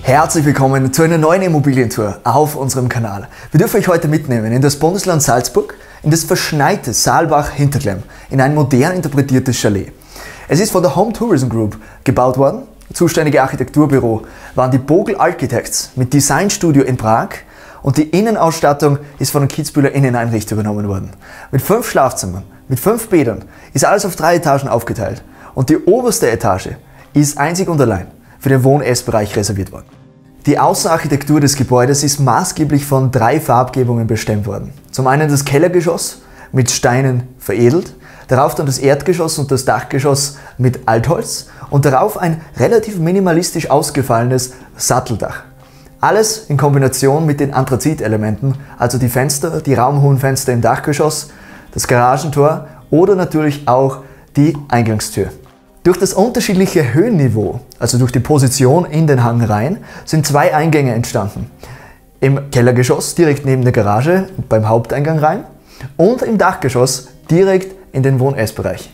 Herzlich willkommen zu einer neuen Immobilientour auf unserem Kanal. Wir dürfen euch heute mitnehmen in das Bundesland Salzburg, in das verschneite Saalbach-Hinterklemm, in ein modern interpretiertes Chalet. Es ist von der Home Tourism Group gebaut worden. Zuständige Architekturbüro waren die Bogl Architects mit Designstudio in Prag und die Innenausstattung ist von der Kitzbüheler Inneneinrichtung übernommen worden. Mit 5 Schlafzimmern, mit 5 Bädern ist alles auf 3 Etagen aufgeteilt und die oberste Etage ist einzig und allein für den Wohn-Essbereich reserviert worden. Die Außenarchitektur des Gebäudes ist maßgeblich von 3 Farbgebungen bestimmt worden. Zum einen das Kellergeschoss mit Steinen veredelt, darauf dann das Erdgeschoss und das Dachgeschoss mit Altholz und darauf ein relativ minimalistisch ausgefallenes Satteldach. Alles in Kombination mit den Anthrazitelementen, also die Fenster, die raumhohen Fenster im Dachgeschoss, das Garagentor oder natürlich auch die Eingangstür. Durch das unterschiedliche Höhenniveau, also durch die Position in den Hang rein, sind 2 Eingänge entstanden. Im Kellergeschoss direkt neben der Garage beim Haupteingang rein und im Dachgeschoss direkt in den Wohn-Essbereich.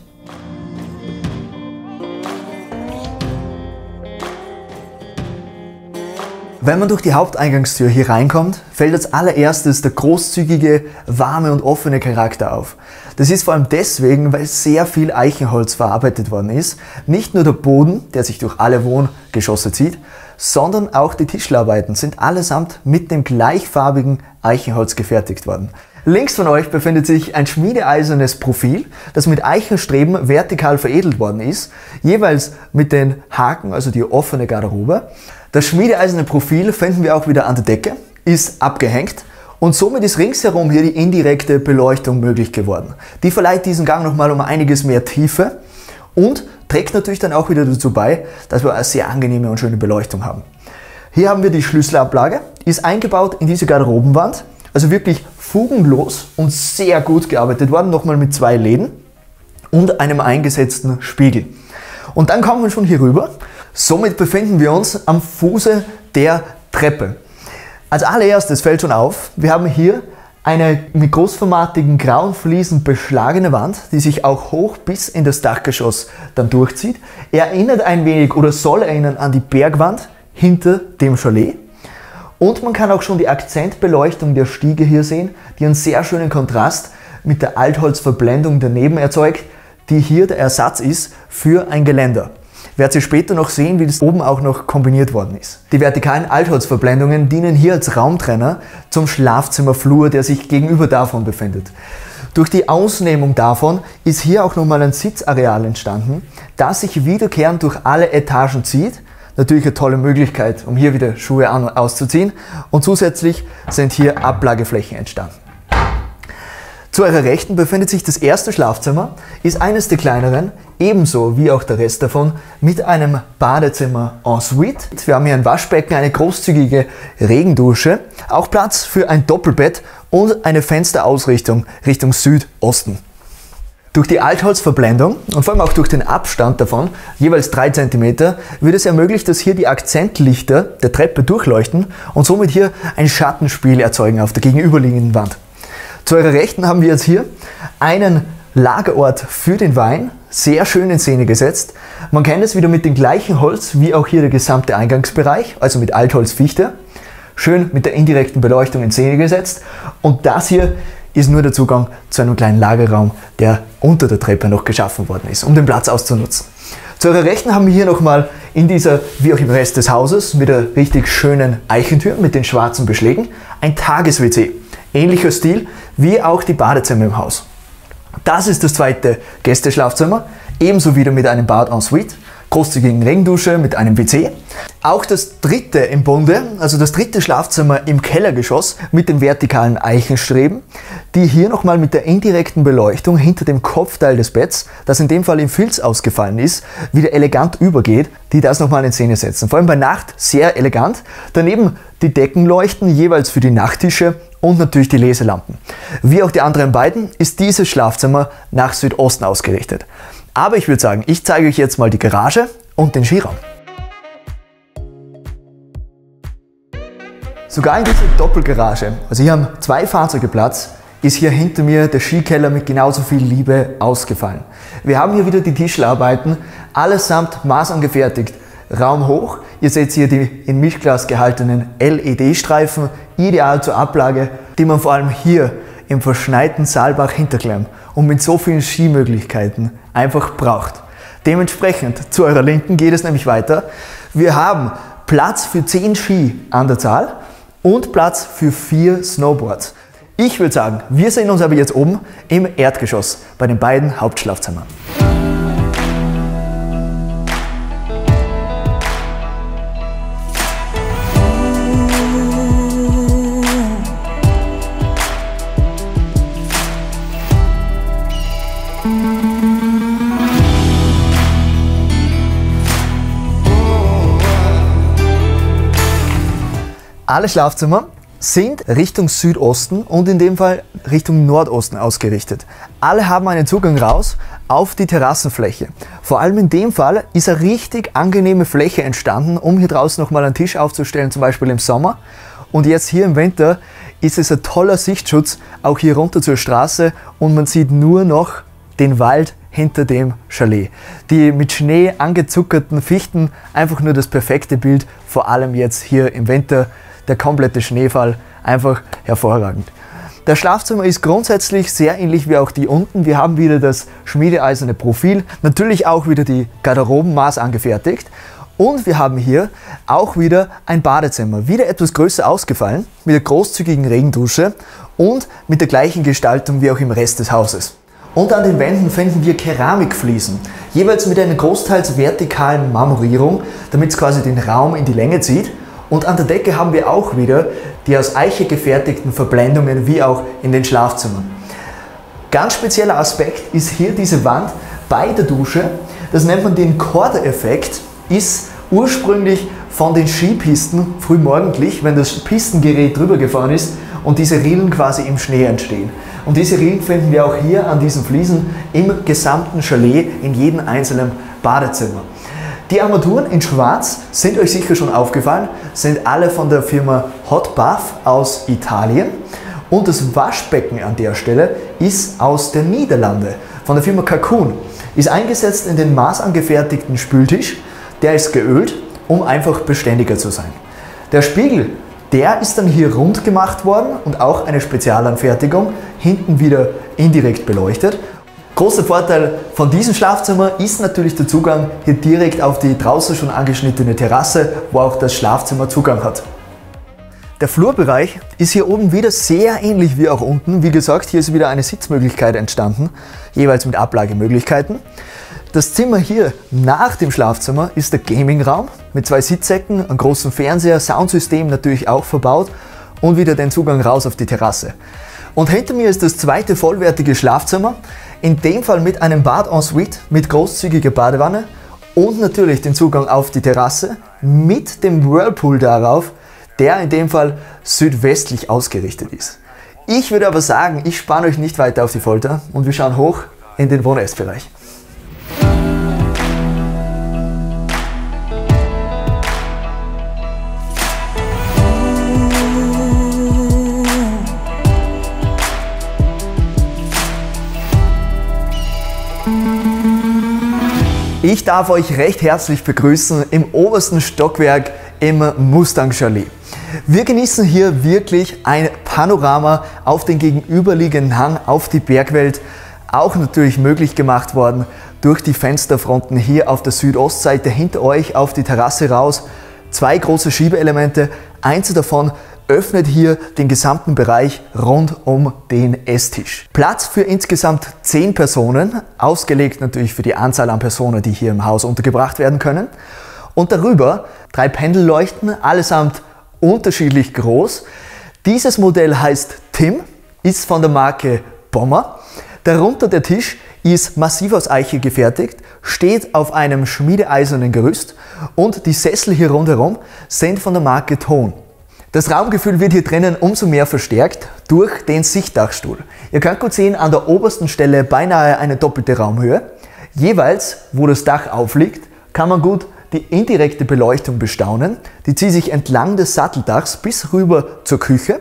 Wenn man durch die Haupteingangstür hier reinkommt, fällt als allererstes der großzügige, warme und offene Charakter auf. Das ist vor allem deswegen, weil sehr viel Eichenholz verarbeitet worden ist. Nicht nur der Boden, der sich durch alle Wohngeschosse zieht, sondern auch die Tischlerarbeiten sind allesamt mit dem gleichfarbigen Eichenholz gefertigt worden. Links von euch befindet sich ein schmiedeeisernes Profil, das mit Eichenstreben vertikal veredelt worden ist, jeweils mit den Haken, also die offene Garderobe. Das schmiedeeiserne Profil finden wir auch wieder an der Decke, ist abgehängt und somit ist ringsherum hier die indirekte Beleuchtung möglich geworden. Die verleiht diesen Gang nochmal um einiges mehr Tiefe und trägt natürlich dann auch wieder dazu bei, dass wir eine sehr angenehme und schöne Beleuchtung haben. Hier haben wir die Schlüsselablage, ist eingebaut in diese Garderobenwand, also wirklich fugenlos und sehr gut gearbeitet worden, nochmal mit 2 Läden und einem eingesetzten Spiegel. Und dann kommen wir schon hier rüber. Somit befinden wir uns am Fuße der Treppe. Als allererstes fällt schon auf, wir haben hier eine mit großformatigen grauen Fliesen beschlagene Wand, die sich auch hoch bis in das Dachgeschoss dann durchzieht. Erinnert ein wenig oder soll erinnern an die Bergwand hinter dem Chalet. Und man kann auch schon die Akzentbeleuchtung der Stiege hier sehen, die einen sehr schönen Kontrast mit der Altholzverblendung daneben erzeugt, die hier der Ersatz ist für ein Geländer. Werdet ihr später noch sehen, wie das oben auch noch kombiniert worden ist. Die vertikalen Altholzverblendungen dienen hier als Raumtrenner zum Schlafzimmerflur, der sich gegenüber davon befindet. Durch die Ausnehmung davon ist hier auch nochmal ein Sitzareal entstanden, das sich wiederkehrend durch alle Etagen zieht. Natürlich eine tolle Möglichkeit, um hier wieder Schuhe an- und auszuziehen. Und zusätzlich sind hier Ablageflächen entstanden. Zu eurer Rechten befindet sich das erste Schlafzimmer, ist eines der kleineren, ebenso wie auch der Rest davon, mit einem Badezimmer en suite. Wir haben hier ein Waschbecken, eine großzügige Regendusche, auch Platz für ein Doppelbett und eine Fensterausrichtung Richtung Südosten. Durch die Altholzverblendung und vor allem auch durch den Abstand davon, jeweils 3 cm, wird es ermöglicht, dass hier die Akzentlichter der Treppe durchleuchten und somit hier ein Schattenspiel erzeugen auf der gegenüberliegenden Wand. Zu eurer Rechten haben wir jetzt hier einen Lagerort für den Wein, sehr schön in Szene gesetzt. Man kennt es wieder mit dem gleichen Holz wie auch hier der gesamte Eingangsbereich, also mit Altholzfichte. Schön mit der indirekten Beleuchtung in Szene gesetzt. Und das hier ist nur der Zugang zu einem kleinen Lagerraum, der unter der Treppe noch geschaffen worden ist, um den Platz auszunutzen. Zu eurer Rechten haben wir hier nochmal in dieser, wie auch im Rest des Hauses, mit der richtig schönen Eichentür mit den schwarzen Beschlägen, ein Tages-WC. Ähnlicher Stil wie auch die Badezimmer im Haus. Das ist das zweite Gästeschlafzimmer, ebenso wieder mit einem Bad en suite. großzügigen Regendusche mit einem WC. Auch das dritte im Bunde, also das dritte Schlafzimmer im Kellergeschoss mit den vertikalen Eichenstreben, die hier nochmal mit der indirekten Beleuchtung hinter dem Kopfteil des Betts, das in dem Fall in Filz ausgefallen ist, wieder elegant übergeht, die das nochmal in Szene setzen. Vor allem bei Nacht sehr elegant. Daneben die Deckenleuchten jeweils für die Nachttische und natürlich die Leselampen. Wie auch die anderen beiden ist dieses Schlafzimmer nach Südosten ausgerichtet. Aber ich würde sagen, ich zeige euch jetzt mal die Garage und den Skiraum. Sogar in dieser Doppelgarage, also hier haben 2 Fahrzeuge Platz, ist hier hinter mir der Skikeller mit genauso viel Liebe ausgefallen. Wir haben hier wieder die Tischlerarbeiten, allesamt maßangefertigt, raumhoch. Ihr seht hier die in Mischglas gehaltenen LED-Streifen, ideal zur Ablage, die man vor allem hier im verschneiten Saalbach Hinterklemm und mit so vielen Skimöglichkeiten einfach braucht. Dementsprechend zu eurer Linken geht es nämlich weiter. Wir haben Platz für 10 Ski an der Zahl und Platz für 4 Snowboards. Ich würde sagen, wir sehen uns aber jetzt oben im Erdgeschoss bei den beiden Hauptschlafzimmern. Alle Schlafzimmer sind Richtung Südosten und in dem Fall Richtung Nordosten ausgerichtet. Alle haben einen Zugang raus auf die Terrassenfläche. Vor allem in dem Fall ist eine richtig angenehme Fläche entstanden, um hier draußen nochmal einen Tisch aufzustellen, zum Beispiel im Sommer. Und jetzt hier im Winter ist es ein toller Sichtschutz, auch hier runter zur Straße, und man sieht nur noch den Wald hinter dem Chalet. Die mit Schnee angezuckerten Fichten, einfach nur das perfekte Bild, vor allem jetzt hier im Winter. Der komplette Schneefall, einfach hervorragend. Das Schlafzimmer ist grundsätzlich sehr ähnlich wie auch die unten. Wir haben wieder das schmiedeeiserne Profil, natürlich auch wieder die Garderobenmaß angefertigt. Und wir haben hier auch wieder ein Badezimmer, wieder etwas größer ausgefallen, mit der großzügigen Regendusche und mit der gleichen Gestaltung wie auch im Rest des Hauses. Und an den Wänden finden wir Keramikfliesen, jeweils mit einer großteils vertikalen Marmorierung, damit es quasi den Raum in die Länge zieht. Und an der Decke haben wir auch wieder die aus Eiche gefertigten Verblendungen wie auch in den Schlafzimmern. Ganz spezieller Aspekt ist hier diese Wand bei der Dusche. Das nennt man den Korder-Effekt, ist ursprünglich von den Skipisten frühmorgendlich, wenn das Pistengerät drüber gefahren ist und diese Rillen quasi im Schnee entstehen. Und diese Rillen finden wir auch hier an diesen Fliesen im gesamten Chalet, in jedem einzelnen Badezimmer. Die Armaturen in Schwarz sind euch sicher schon aufgefallen, sind alle von der Firma Hot Bath aus Italien, und das Waschbecken an der Stelle ist aus den Niederlanden, von der Firma Kakun, ist eingesetzt in den maßangefertigten Spültisch, der ist geölt, um einfach beständiger zu sein. Der Spiegel, der ist dann hier rund gemacht worden und auch eine Spezialanfertigung, hinten wieder indirekt beleuchtet. Großer Vorteil von diesem Schlafzimmer ist natürlich der Zugang hier direkt auf die draußen schon angeschnittene Terrasse, wo auch das Schlafzimmer Zugang hat. Der Flurbereich ist hier oben wieder sehr ähnlich wie auch unten. Wie gesagt, hier ist wieder eine Sitzmöglichkeit entstanden, jeweils mit Ablagemöglichkeiten. Das Zimmer hier nach dem Schlafzimmer ist der Gamingraum mit 2 Sitzsäcken, einem großen Fernseher, Soundsystem natürlich auch verbaut und wieder den Zugang raus auf die Terrasse. Und hinter mir ist das zweite vollwertige Schlafzimmer, in dem Fall mit einem Bad en suite, mit großzügiger Badewanne und natürlich den Zugang auf die Terrasse mit dem Whirlpool darauf, der in dem Fall südwestlich ausgerichtet ist. Ich würde aber sagen, ich spanne euch nicht weiter auf die Folter und wir schauen hoch in den Wohn-Essbereich. Ich darf euch recht herzlich begrüßen im obersten Stockwerk im Mustang Chalet. Wir genießen hier wirklich ein Panorama auf den gegenüberliegenden Hang, auf die Bergwelt, auch natürlich möglich gemacht worden durch die Fensterfronten hier auf der Südostseite hinter euch auf die Terrasse raus. 2 große Schiebeelemente. Eins davon öffnet hier den gesamten Bereich rund um den Esstisch. Platz für insgesamt 10 Personen, ausgelegt natürlich für die Anzahl an Personen, die hier im Haus untergebracht werden können. Und darüber 3 Pendelleuchten, allesamt unterschiedlich groß. Dieses Modell heißt Tim, ist von der Marke Bommer. Darunter der Tisch ist massiv aus Eiche gefertigt, steht auf einem schmiedeeisernen Gerüst und die Sessel hier rundherum sind von der Marke Ton. Das Raumgefühl wird hier drinnen umso mehr verstärkt durch den Sichtdachstuhl. Ihr könnt gut sehen, an der obersten Stelle beinahe eine doppelte Raumhöhe. Jeweils, wo das Dach aufliegt, kann man gut die indirekte Beleuchtung bestaunen. Die zieht sich entlang des Satteldachs bis rüber zur Küche.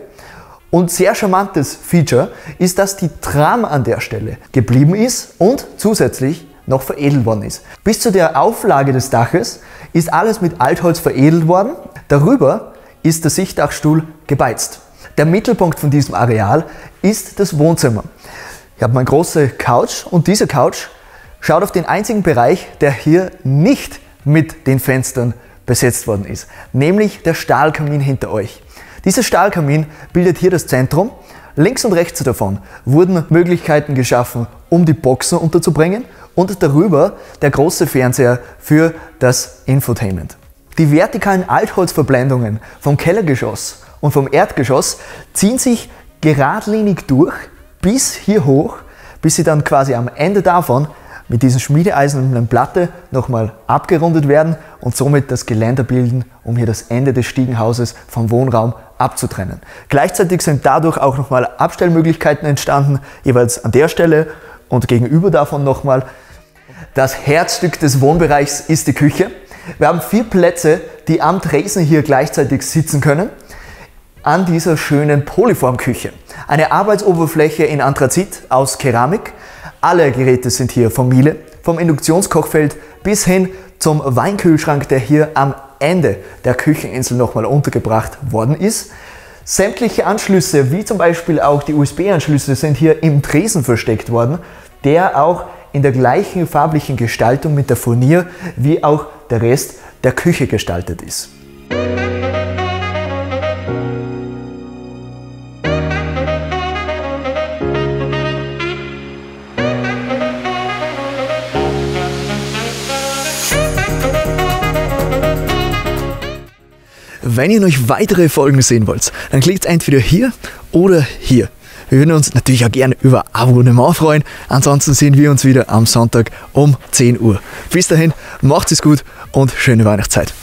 Und sehr charmantes Feature ist, dass die Tram an der Stelle geblieben ist und zusätzlich noch veredelt worden ist. Bis zu der Auflage des Daches ist alles mit Altholz veredelt worden. Darüber ist der Sichtdachstuhl gebeizt. Der Mittelpunkt von diesem Areal ist das Wohnzimmer. Ich habe meine große Couch und diese Couch schaut auf den einzigen Bereich, der hier nicht mit den Fenstern besetzt worden ist, nämlich der Stahlkamin hinter euch. Dieser Stahlkamin bildet hier das Zentrum. Links und rechts davon wurden Möglichkeiten geschaffen, um die Boxen unterzubringen und darüber der große Fernseher für das Infotainment. Die vertikalen Altholzverblendungen vom Kellergeschoss und vom Erdgeschoss ziehen sich geradlinig durch bis hier hoch, bis sie dann quasi am Ende davon mit diesen schmiedeeisernen Platte nochmal abgerundet werden und somit das Geländer bilden, um hier das Ende des Stiegenhauses vom Wohnraum abzutrennen. Gleichzeitig sind dadurch auch nochmal Abstellmöglichkeiten entstanden, jeweils an der Stelle und gegenüber davon nochmal. Das Herzstück des Wohnbereichs ist die Küche. Wir haben 4 Plätze, die am Tresen hier gleichzeitig sitzen können, an dieser schönen Polyformküche. Eine Arbeitsoberfläche in Anthrazit aus Keramik. Alle Geräte sind hier von Miele, vom Induktionskochfeld bis hin zum Weinkühlschrank, der hier am Ende der Kücheninsel nochmal untergebracht worden ist. Sämtliche Anschlüsse, wie zum Beispiel auch die USB-Anschlüsse, sind hier im Tresen versteckt worden, der auch in der gleichen farblichen Gestaltung mit der Furnier wie auch der Rest der Küche gestaltet ist. Wenn ihr noch weitere Folgen sehen wollt, dann klickt entweder hier oder hier. Wir würden uns natürlich auch gerne über Abonnement freuen. Ansonsten sehen wir uns wieder am Sonntag um 10 Uhr. Bis dahin, macht es gut und schöne Weihnachtszeit.